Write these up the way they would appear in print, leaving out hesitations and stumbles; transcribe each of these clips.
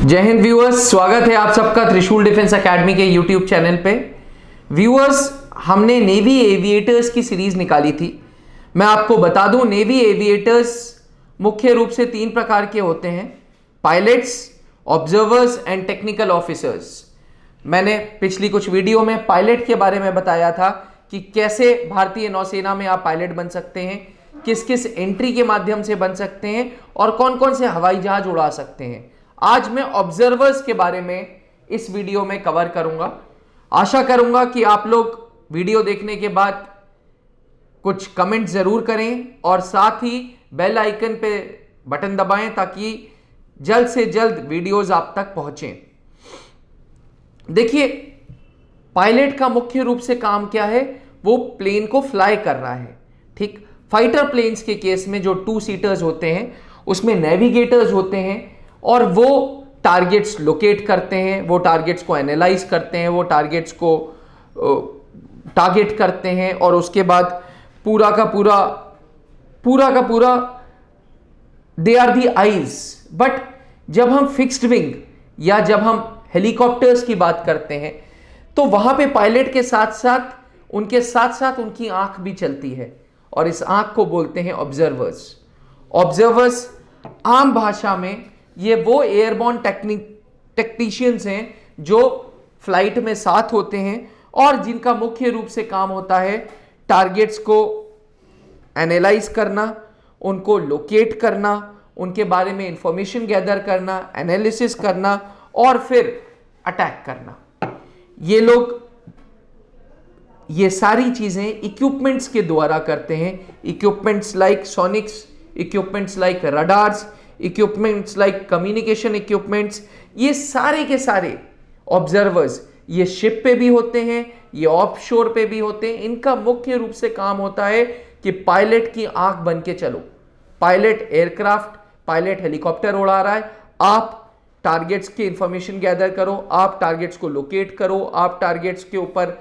जय हिंद व्यूअर्स, स्वागत है आप सबका त्रिशूल डिफेंस एकेडमी के यूट्यूब चैनल पे। व्यूअर्स, हमने नेवी एविएटर्स की सीरीज निकाली थी। मैं आपको बता दूं, नेवी एविएटर्स मुख्य रूप से 3 प्रकार के होते हैं: pilots, observers and technical officers. मैंने पिछली कुछ वीडियो में पायलट के बारे में बताया था कि कैसे भारतीय नौसेना में आप पायलट बन सकते हैं, किस किस एंट्री के माध्यम से बन सकते हैं और कौन कौन से हवाई जहाज उड़ा सकते हैं। आज मैं ऑब्जर्वर्स के बारे में इस वीडियो में कवर करूंगा। आशा करूंगा कि आप लोग वीडियो देखने के बाद कुछ कमेंट जरूर करें और साथ ही बेल आइकन पे बटन दबाएं ताकि जल्द से जल्द वीडियोस आप तक पहुंचें। देखिए, पायलट का मुख्य रूप से काम क्या है? वो प्लेन को फ्लाई कर रहा है। ठीक, फाइटर प्लेन्स के केस में जो 2 सीटर्स होते हैं उसमें नेविगेटर्स होते हैं और वो टारगेट्स लोकेट करते हैं, वो टारगेट्स को एनालाइज करते हैं, वो टारगेट्स को टारगेट करते हैं और उसके बाद पूरा का पूरा they are the eyes. But जब हम फिक्स्ड विंग या जब हम हेलीकॉप्टर्स की बात करते हैं तो वहां पे पायलट के साथ साथ उनकी आंख भी चलती है और इस आंख को बोलते हैं ऑब्जर्वर्स। ऑब्जर्वर्स आम भाषा में ये वो एयरबॉर्न टेक्नीशियंस हैं जो फ्लाइट में साथ होते हैं और जिनका मुख्य रूप से काम होता है टारगेट्स को एनालाइज करना, उनको लोकेट करना, उनके बारे में इंफॉर्मेशन गैदर करना, एनालिसिस करना और फिर अटैक करना। ये लोग ये सारी चीजें इक्विपमेंट्स के द्वारा करते हैं। Equipments like Sonics, equipments like radars, equipments like communication equipments, ये सारे के सारे ऑब्जर्वर्स ये शिप पे भी होते हैं, ये ऑफशोर पे भी होते हैं। इनका मुख्य रूप से काम होता है कि पायलट की आंख बन के चलो। पायलट एयरक्राफ्ट, पायलट हेलीकॉप्टर उड़ा रहा है, आप टारगेट्स की इंफॉर्मेशन गैदर करो, आप टारगेट्स को लोकेट करो, आप टारगेट्स के ऊपर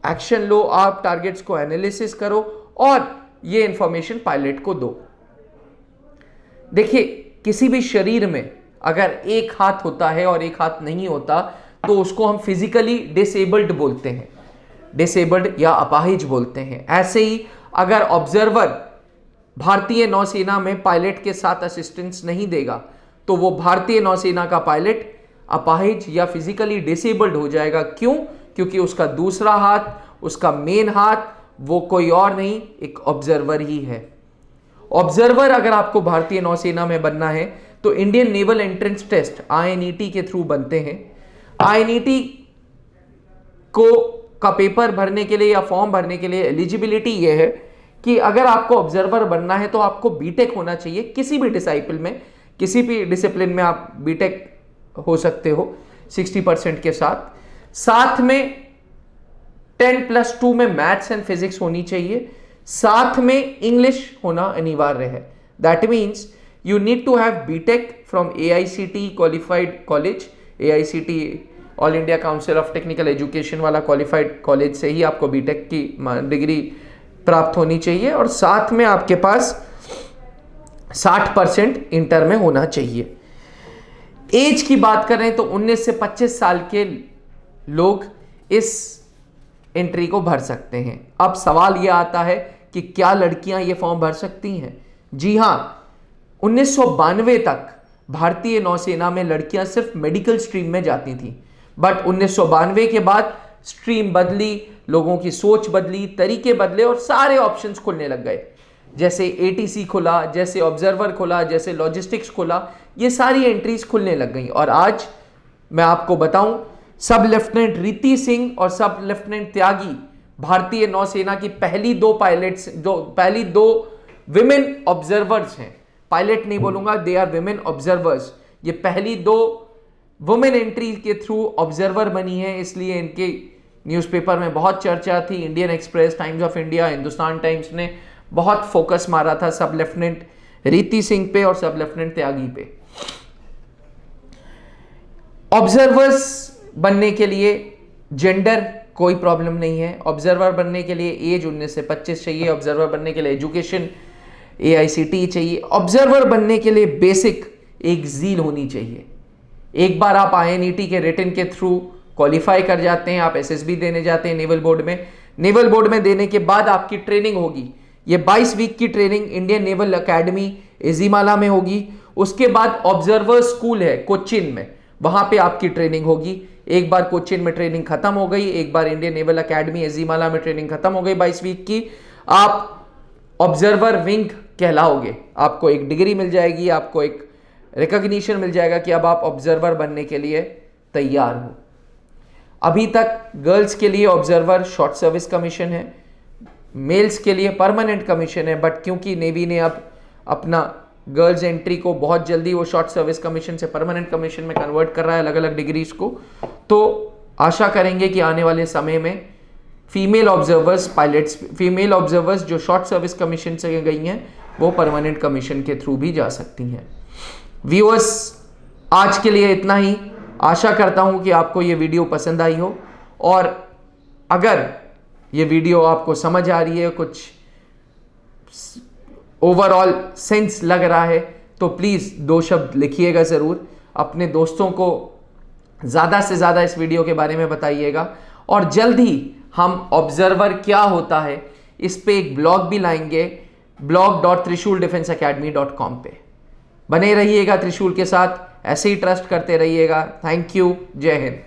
एक्शन लो, आप टारगेट्स को एनालिसिस करो और ये इंफॉर्मेशन पायलट को दो। देखिए, किसी भी शरीर में अगर एक हाथ होता है और एक हाथ नहीं होता तो उसको हम फिजिकली डिसेबल्ड बोलते हैं, डिसेबल्ड या अपाहिज बोलते हैं। ऐसे ही अगर ऑब्जर्वर भारतीय नौसेना में पायलट के साथ असिस्टेंस नहीं देगा तो वो भारतीय नौसेना का पायलट अपाहिज या फिजिकली डिसेबल्ड हो जाएगा। क्यों? क्योंकि उसका दूसरा हाथ, उसका मेन हाथ वो कोई और नहीं, एक ऑब्जर्वर ही है। ऑब्जर्वर अगर आपको भारतीय नौसेना में बनना है तो Indian naval entrance test INET के थ्रू बनते हैं। INET का पेपर भरने के लिए या फॉर्म भरने के लिए एलिजिबिलिटी ये है कि अगर आपको ऑब्जर्वर बनना है तो आपको बीटेक होना चाहिए। किसी भी डिसिप्लिन में आप बीटेक हो सकते हो 60% के साथ में 10+2 में मैथ्स एंड फिजिक्स होनी चाहिए, साथ में इंग्लिश होना अनिवार्य है। That means you need to have BTech from AICTE qualified college. AICTE all India council of technical education वाला क्वालिफाइड कॉलेज से ही आपको बीटेक की डिग्री प्राप्त होनी चाहिए और साथ में आपके पास 60% इंटर में होना चाहिए। एज की बात करें तो 19 से 25 साल के लोग इस एंट्री को भर सकते हैं। अब सवाल यह आता है कि क्या लड़कियां ये फॉर्म भर सकती हैं? जी हां, 1992 तक भारतीय नौसेना में लड़कियां सिर्फ मेडिकल स्ट्रीम में जाती थी, बट 1992 के बाद स्ट्रीम बदली, लोगों की सोच बदली, तरीके बदले और सारे ऑप्शंस खुलने लग गए। जैसे ATC खुला, जैसे ऑब्जर्वर खुला, जैसे लॉजिस्टिक्स खुला, ये सारी एंट्रीज खुलने लग गई। और आज मैं आपको बताऊं, सब लेफ्टिनेंट रीति सिंह और सब लेफ्टिनेंट त्यागी भारतीय नौसेना की पहली 2 विमेन ऑब्जर्वर्स हैं। पायलट नहीं बोलूंगा, दे आर विमेन ऑब्जर्वर्स। ये पहली 2 वुमेन एंट्री के थ्रू ऑब्जर्वर बनी है, इसलिए इनके न्यूज़पेपर में बहुत चर्चा थी। Indian express, times of India, Hindustan times ने बहुत फोकस मारा था सब लेफ्टिनेंट रीति सिंह पे और सब लेफ्टिनेंट त्यागी पे। ऑब्जर्वर्स बनने के लिए जेंडर कोई प्रॉब्लम नहीं है। ऑब्जर्वर बनने के लिए एज 19 से 25 चाहिए। ऑब्जर्वर बनने के लिए एजुकेशन AICTE चाहिए। ऑब्जर्वर बनने के लिए बेसिक एक जील होनी चाहिए। एक बार आप INET के रिटन के थ्रू क्वालिफाई कर जाते हैं, आप SSB देने जाते हैं नेवल बोर्ड में। नेवल बोर्ड में देने के बाद आपकी ट्रेनिंग होगी, ये 22 वीक की ट्रेनिंग इंडियन नेवल अकेडमी एजीमाला में होगी। उसके बाद ऑब्जर्वर स्कूल है कोच्चिन में, वहां पे आपकी ट्रेनिंग होगी। एक बार कोच्चिन में ट्रेनिंग खत्म हो गई, एक बार इंडियन नेवल अकेडमी एजीमाला में ट्रेनिंग खत्म हो गई 22 वीक की, आप ऑब्जर्वर विंग कहलाओगे। आपको एक डिग्री मिल जाएगी, आपको एक रिकॉग्निशन मिल जाएगा कि अब आप ऑब्जर्वर बनने के लिए तैयार हो। अभी तक गर्ल्स के लिए ऑब्जर्वर शॉर्ट सर्विस कमीशन है, मेल्स के लिए परमानेंट कमीशन है, बट क्योंकि नेवी ने अब अपना गर्ल्स एंट्री को बहुत जल्दी वो शॉर्ट सर्विस कमीशन से परमानेंट कमीशन में कन्वर्ट कर रहा है अलग अलग डिग्रीज को, तो आशा करेंगे कि आने वाले समय में female observers pilots, female observers जो शॉर्ट सर्विस कमीशन से गई हैं वो परमानेंट कमीशन के थ्रू भी जा सकती हैं। व्यूअर्स, आज के लिए इतना ही। आशा करता हूं कि आपको ये वीडियो पसंद आई हो, और अगर ये वीडियो आपको समझ आ रही है, कुछ ओवरऑल सेंस लग रहा है, तो प्लीज़ 2 शब्द लिखिएगा ज़रूर। अपने दोस्तों को ज़्यादा से ज़्यादा इस वीडियो के बारे में बताइएगा, और जल्द ही हम ऑब्जर्वर क्या होता है इस पे एक ब्लॉग भी लाएंगे, blog.trishuldefenseacademy.com पे। बने रहिएगा त्रिशूल के साथ, ऐसे ही ट्रस्ट करते रहिएगा। थैंक यू, जय हिंद।